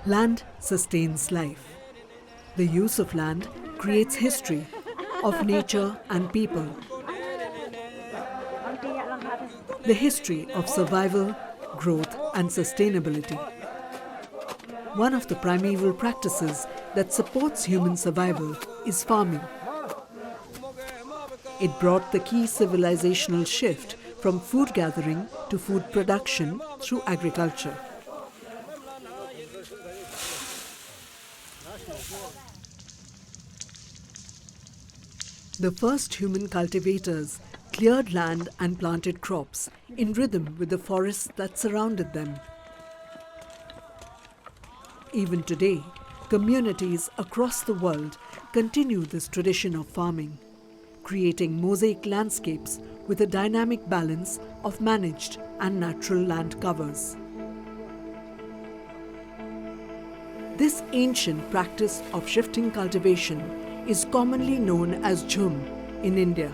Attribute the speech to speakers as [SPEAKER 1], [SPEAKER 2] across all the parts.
[SPEAKER 1] Land sustains life. The use of land creates history of nature and people. The history of survival, growth and sustainability. One of the primeval practices that supports human survival is farming. It brought the key civilizational shift from food gathering to food production through agriculture. The first human cultivators cleared land and planted crops in rhythm with the forests that surrounded them. Even today, communities across the world continue this tradition of farming, creating mosaic landscapes with a dynamic balance of managed and natural land covers. This ancient practice of shifting cultivation is commonly known as Jhum in India.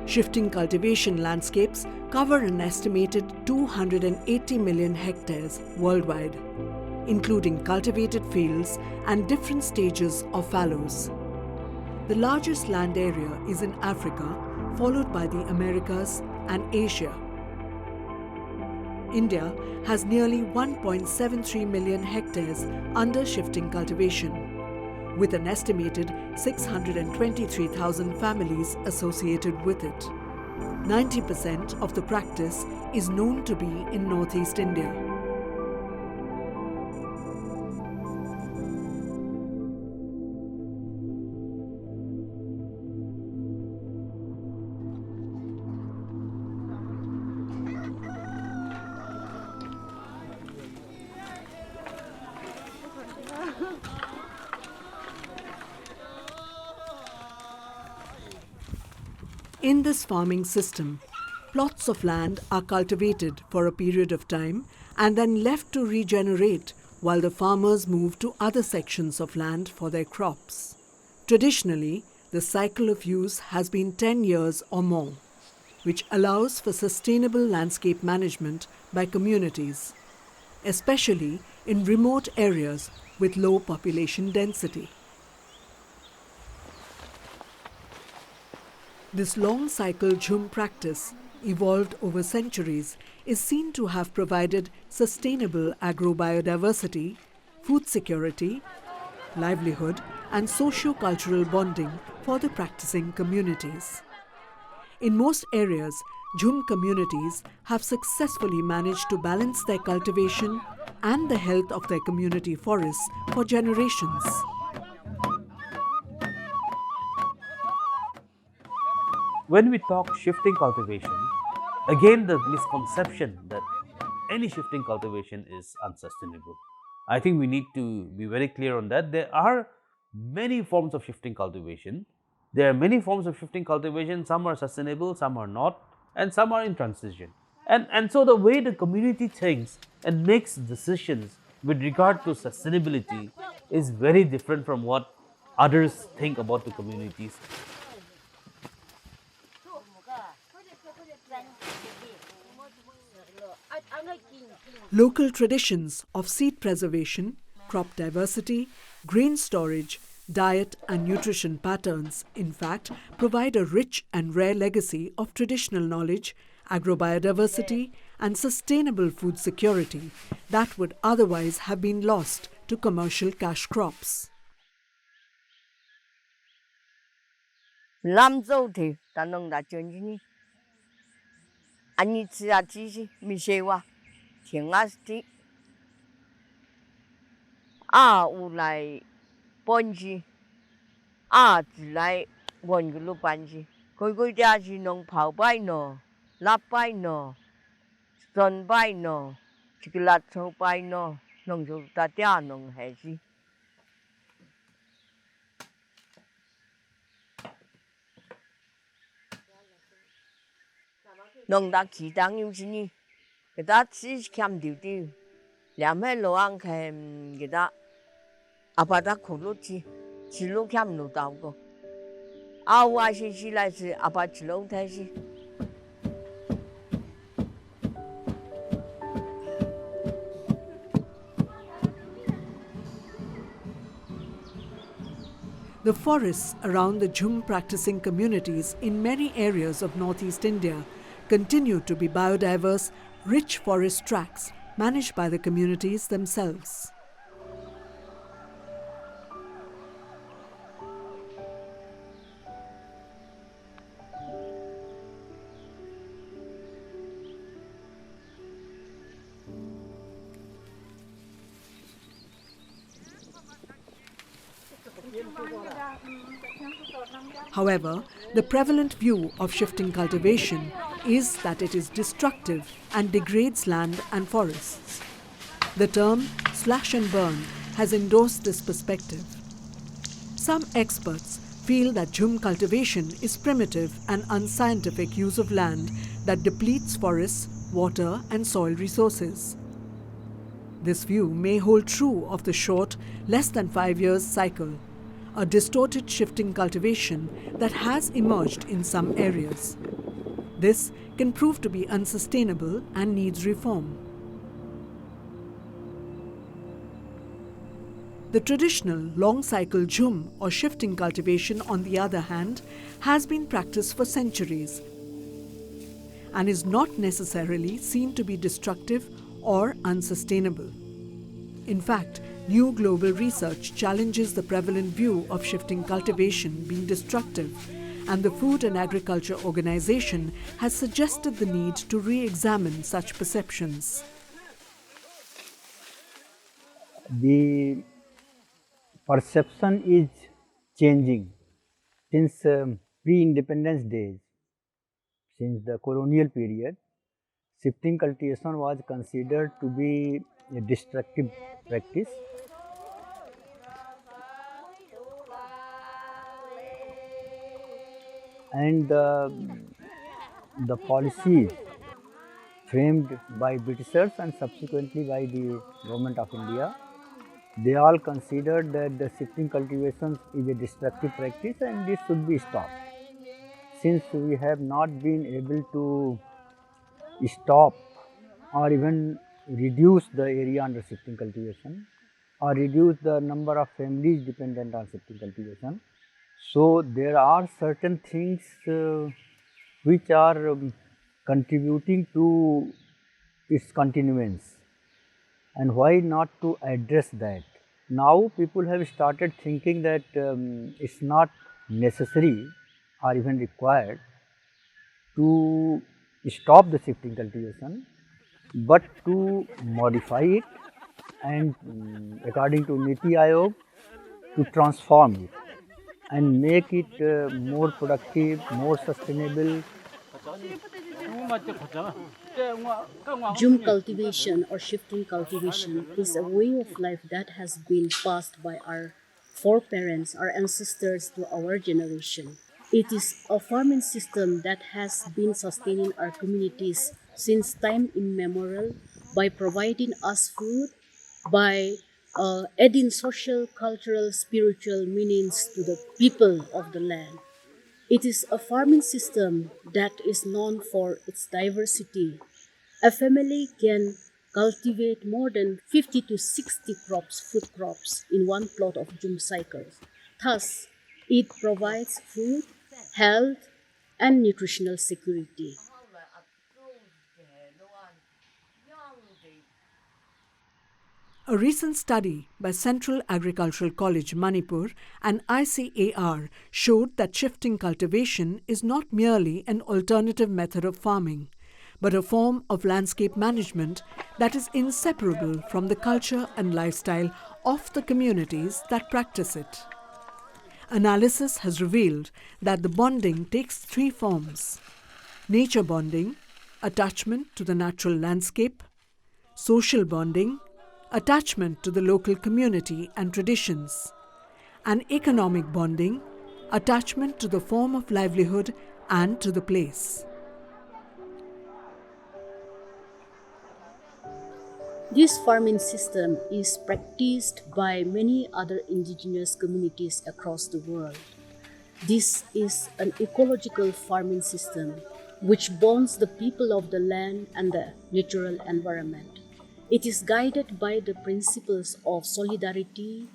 [SPEAKER 1] Shifting cultivation landscapes cover an estimated 280 million hectares worldwide, including cultivated fields and different stages of fallows. The largest land area is in Africa, followed by the Americas and Asia. India has nearly 1.73 million hectares under shifting cultivation, with an estimated 623,000 families associated with it. 90% of the practice is known to be in northeast India. In this farming system, plots of land are cultivated for a period of time and then left to regenerate while the farmers move to other sections of land for their crops. Traditionally, the cycle of use has been 10 years or more, which allows for sustainable landscape management by communities, especially in remote areas with low population density. This long cycle Jhum practice, evolved over centuries, is seen to have provided sustainable agrobiodiversity, food security, livelihood, and socio-cultural bonding for the practicing communities. In most areas, Jhum communities have successfully managed to balance their cultivation and the health of their community forests for generations.
[SPEAKER 2] When we talk shifting cultivation, again the misconception that any shifting cultivation is unsustainable. I think we need to be very clear on that. There are many forms of shifting cultivation. There are many forms of shifting cultivation, some are sustainable, some are not, and some are in transition. And so the way the community thinks and makes decisions with regard to sustainability is very different from what others think about the communities.
[SPEAKER 1] Local traditions of seed preservation, crop diversity, grain storage, diet and nutrition patterns, in fact, provide a rich and rare legacy of traditional knowledge, agrobiodiversity and sustainable food security that would otherwise have been lost to commercial cash crops.
[SPEAKER 3] Làm dâu thì ta nông đã chuyện gì nhỉ? Anh ấy chỉ là chỉ gì mi xe wa, thiên á tí. À, u lại bốn gì, à, chỉ lại bốn cái lô bán gì. Cái gia gì nông phao bài nọ, lạp bài nọ, sơn bài nọ, chỉ cái lát sâu bài nọ, nông dâu ta tia nông hay gì. Nông đã kỳ tăng yêu gì nhỉ? Người ta chỉ kiếm điều điều, làm hết đồ ăn thì người ta, à bà ta khổ lắm chứ, chỉ lúc kiếm đồ đào go, à hoa chỉ lại chứ, à bà chỉ lâu thế chứ.
[SPEAKER 1] The forests around the Jhum practicing communities in many areas of northeast India continue to be biodiverse, rich forest tracts managed by the communities themselves. However, the prevalent view of shifting cultivation is that it is destructive and degrades land and forests. The term slash and burn has endorsed this perspective. Some experts feel that Jhum cultivation is primitive and unscientific use of land that depletes forests, water and soil resources. This view may hold true of the short, less than 5 years cycle, a distorted shifting cultivation that has emerged in some areas. This can prove to be unsustainable and needs reform. The traditional long-cycle Jhum or shifting cultivation, on the other hand, has been practiced for centuries and is not necessarily seen to be destructive or unsustainable. In fact, new global research challenges the prevalent view of shifting cultivation being destructive, and the Food and Agriculture Organization has suggested the need to re-examine such perceptions.
[SPEAKER 4] The perception is changing since pre-independence days, since the colonial period. Shifting cultivation was considered to be a destructive practice, and the policies framed by Britishers and subsequently by the government of India, they all considered that the shifting cultivations is a destructive practice and this should be stopped. Since we have not been able to stop or even reduce the area under shifting cultivation or reduce the number of families dependent on shifting cultivation, so there are certain things which are contributing to its continuance, and why not to address that? Now people have started thinking that it's not necessary or even required to stop the shifting cultivation, but to modify it and according to Niti Aayog, to transform it and make it more productive, more sustainable.
[SPEAKER 5] Jhum cultivation or shifting cultivation is a way of life that has been passed by our foreparents, our ancestors to our generation. It is a farming system that has been sustaining our communities since time immemorial by providing us food, by adding social, cultural, spiritual meanings to the people of the land. It is a farming system that is known for its diversity. A family can cultivate more than 50 to 60 crops, food crops, in one plot of Jhum cycles. Thus, it provides food, health, and nutritional security.
[SPEAKER 1] A recent study by Central Agricultural College, Manipur and ICAR showed that shifting cultivation is not merely an alternative method of farming, but a form of landscape management that is inseparable from the culture and lifestyle of the communities that practice it. Analysis has revealed that the bonding takes 3 forms: nature bonding, attachment to the natural landscape; social bonding, attachment to the local community and traditions; and economic bonding, attachment to the form of livelihood and to the place.
[SPEAKER 5] This farming system is practiced by many other indigenous communities across the world. This is an ecological farming system which bonds the people of the land and the natural environment. It is guided by the principles of solidarity,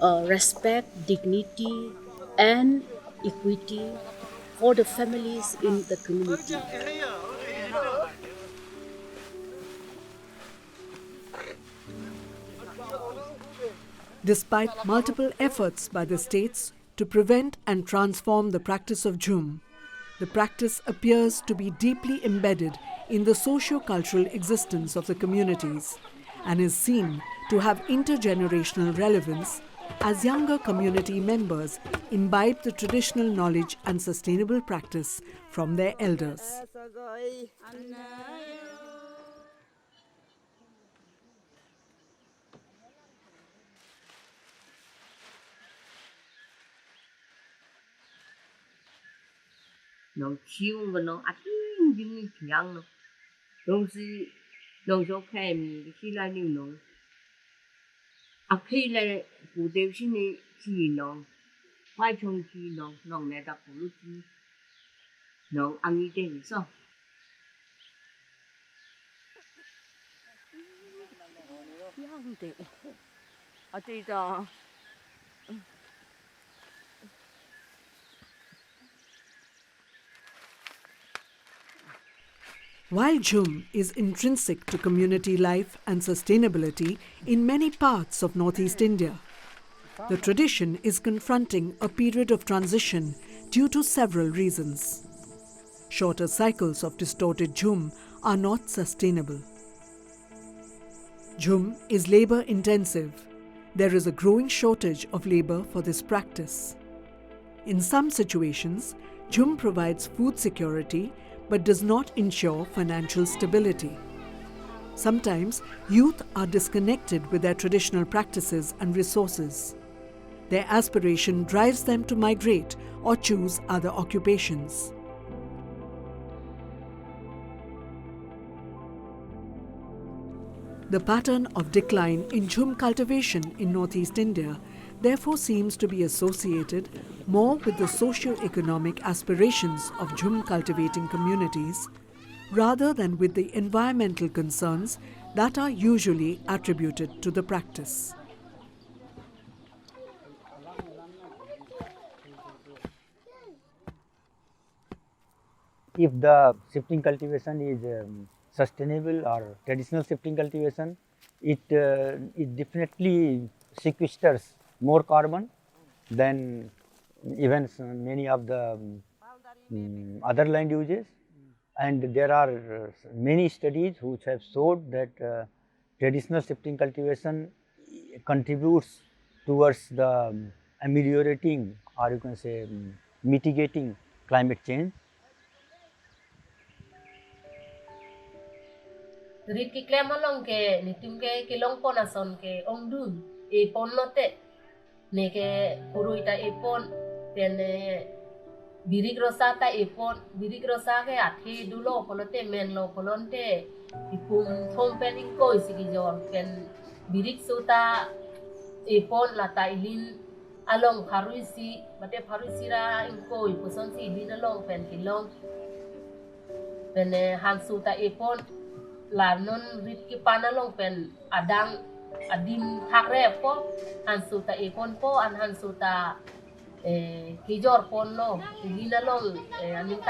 [SPEAKER 5] respect, dignity, and equity for the families in the community.
[SPEAKER 1] Despite multiple efforts by the states to prevent and transform the practice of Jhum, the practice appears to be deeply embedded in the socio-cultural existence of the communities and is seen to have intergenerational relevance as younger community members imbibe the traditional knowledge and sustainable practice from their elders.
[SPEAKER 3] Nông chiêu và nông ăn những tiếng nó nông gì nông cho kèm khi lại nhiều nông à khi lại cụ thể xin này chỉ nông phải trồng chỉ nông nông này đã phụ lúc chỉ nông ăn như thế thì sao à thì đó
[SPEAKER 1] While Jhum is intrinsic to community life and sustainability in many parts of northeast India, the tradition is confronting a period of transition due to several reasons. Shorter cycles of distorted Jhum are not sustainable. Jhum is labor intensive. There is a growing shortage of labor for this practice. In some situations, Jhum provides food security but does not ensure financial stability. Sometimes, youth are disconnected with their traditional practices and resources. Their aspiration drives them to migrate or choose other occupations. The pattern of decline in Jhum cultivation in northeast India therefore seems to be associated more with the socio-economic aspirations of Jhum cultivating communities rather than with the environmental concerns that are usually attributed to the practice.
[SPEAKER 4] If the shifting cultivation is sustainable or traditional shifting cultivation, it definitely sequesters more carbon than even many of the other land uses. And there are many studies which have showed that traditional shifting cultivation contributes towards the ameliorating, or you can say mitigating climate change.
[SPEAKER 6] Rit ki klem along ke ni tum ke long pon ason ke ong dun e pon note ne ke puruita e pon ten birik rosata e pon birik rosa ke athi dulo polote men lo polonte ipum thom pen inko isigi jor pen birik suta e pon lata ilin along paruisi mate paruisira inko ipuson si ilin along pen kilong pen han suta e pon là non rit ki pana long pen adang adim thakre po han suta e pon po an han suta ki jor pon lo lina long aning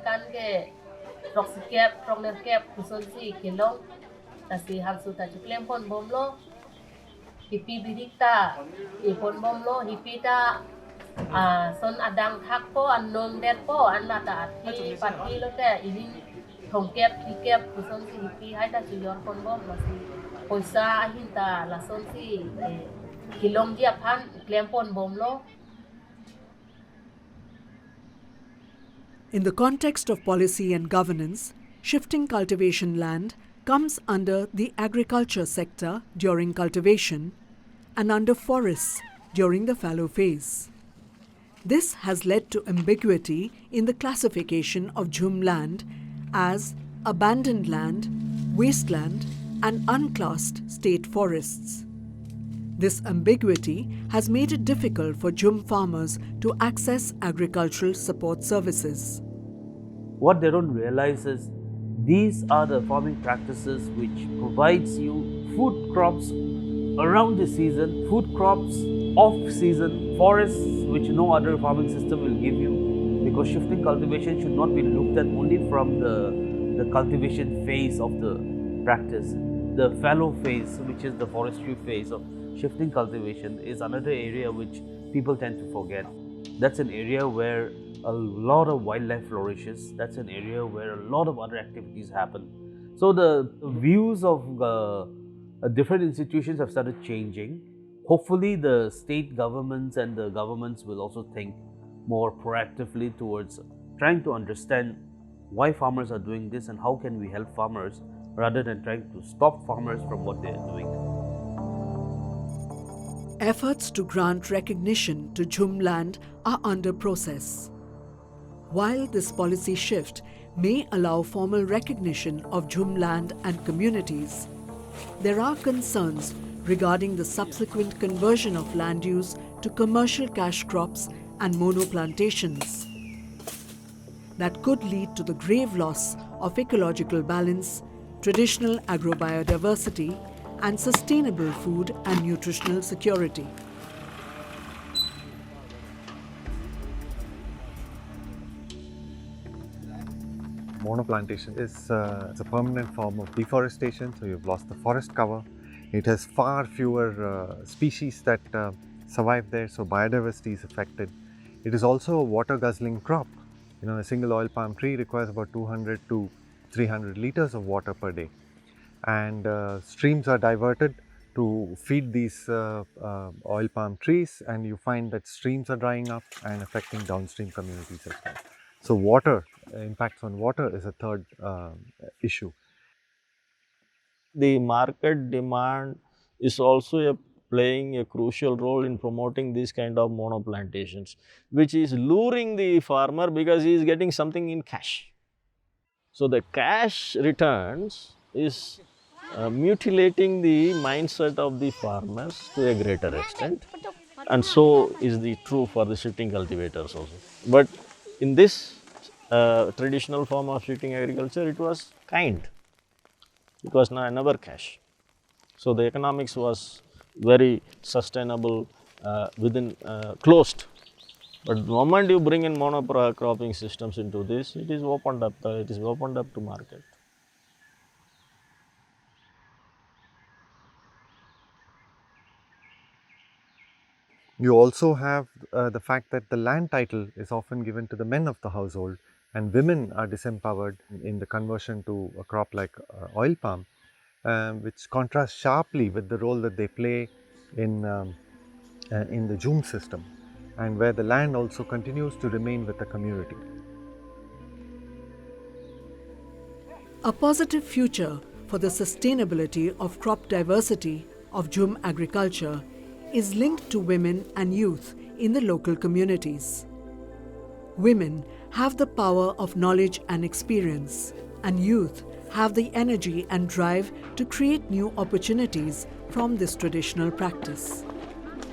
[SPEAKER 6] kan ke proxikep progner kep kuson si kilong tasi han suta chuklem pon bom lo hipi bidikta e pon bom lo hipita son adang thak po an nom det po an lata athi pati lo te ilin thong kep ki kep kuson si hipi hai ta chu yor kon bom la si poisa ahinta la son si kilong dia phan klem pon bom lo.
[SPEAKER 1] In the context of policy and governance, shifting cultivation land comes under the agriculture sector during cultivation and under forests during the fallow phase. This has led to ambiguity in the classification of Jhum land as abandoned land, wasteland, and unclassed state forests. This ambiguity has made it difficult for Jhum farmers to access agricultural support services.
[SPEAKER 2] What they don't realize is these are the farming practices which provides you food crops around the season, food crops off-season forests which no other farming system will give you, because shifting cultivation should not be looked at only from the cultivation phase of the practice. The fallow phase, which is the forestry phase of shifting cultivation, is another area which people tend to forget. That's an area where a lot of wildlife flourishes. That's an area where a lot of other activities happen. So the views of different institutions have started changing. Hopefully, the state governments and the governments will also think more proactively towards trying to understand why farmers are doing this and how can we help farmers rather than trying to stop farmers from what they are doing.
[SPEAKER 1] Efforts to grant recognition to Jhum land are under process. While this policy shift may allow formal recognition of Jhum land and communities, there are concerns regarding the subsequent conversion of land use to commercial cash crops and monoplantations that could lead to the grave loss of ecological balance, traditional agrobiodiversity, and sustainable food and nutritional security.
[SPEAKER 7] Monoplantation is it's a permanent form of deforestation, so you've lost the forest cover. It has far fewer species that survive there, so biodiversity is affected. It is also a water guzzling crop. You know, a single oil palm tree requires about 200 to 300 liters of water per day, and streams are diverted to feed these oil palm trees, and you find that streams are drying up and affecting downstream communities as well. So water, impacts on water is a third issue.
[SPEAKER 8] The market demand is also playing a crucial role in promoting these kind of monoplantations, which is luring the farmer because he is getting something in cash. So the cash returns is mutilating the mindset of the farmers to a greater extent, and so is the true for the shifting cultivators also. But in this traditional form of shifting agriculture, it was kind. It was never cash. So the economics was very sustainable within closed. But the moment you bring in monocropping systems into this, it is opened up. It is opened up to market.
[SPEAKER 7] You also have the fact that the land title is often given to the men of the household, and women are disempowered in the conversion to a crop like oil palm, which contrasts sharply with the role that they play in the Jhum system, and where the land also continues to remain with the community.
[SPEAKER 1] A positive future for the sustainability of crop diversity of Jhum agriculture is linked to women and youth in the local communities. Women have the power of knowledge and experience, and youth have the energy and drive to create new opportunities from this traditional practice.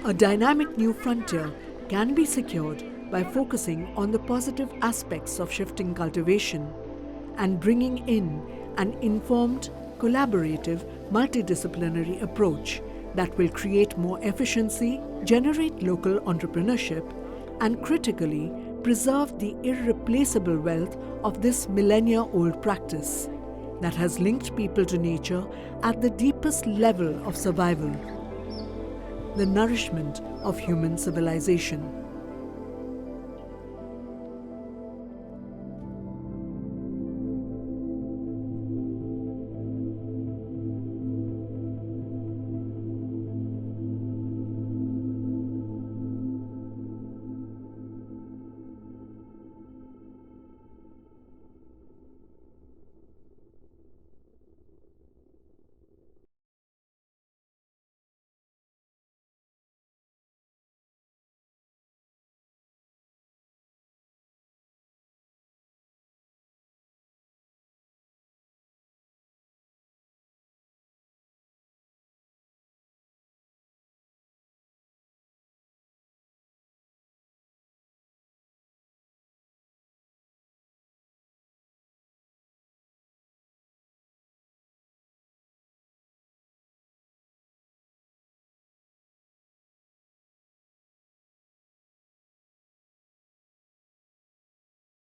[SPEAKER 1] A dynamic new frontier can be secured by focusing on the positive aspects of shifting cultivation and bringing in an informed, collaborative, multidisciplinary approach that will create more efficiency, generate local entrepreneurship, and critically preserve the irreplaceable wealth of this millennia-old practice that has linked people to nature at the deepest level of survival, the nourishment of human civilization.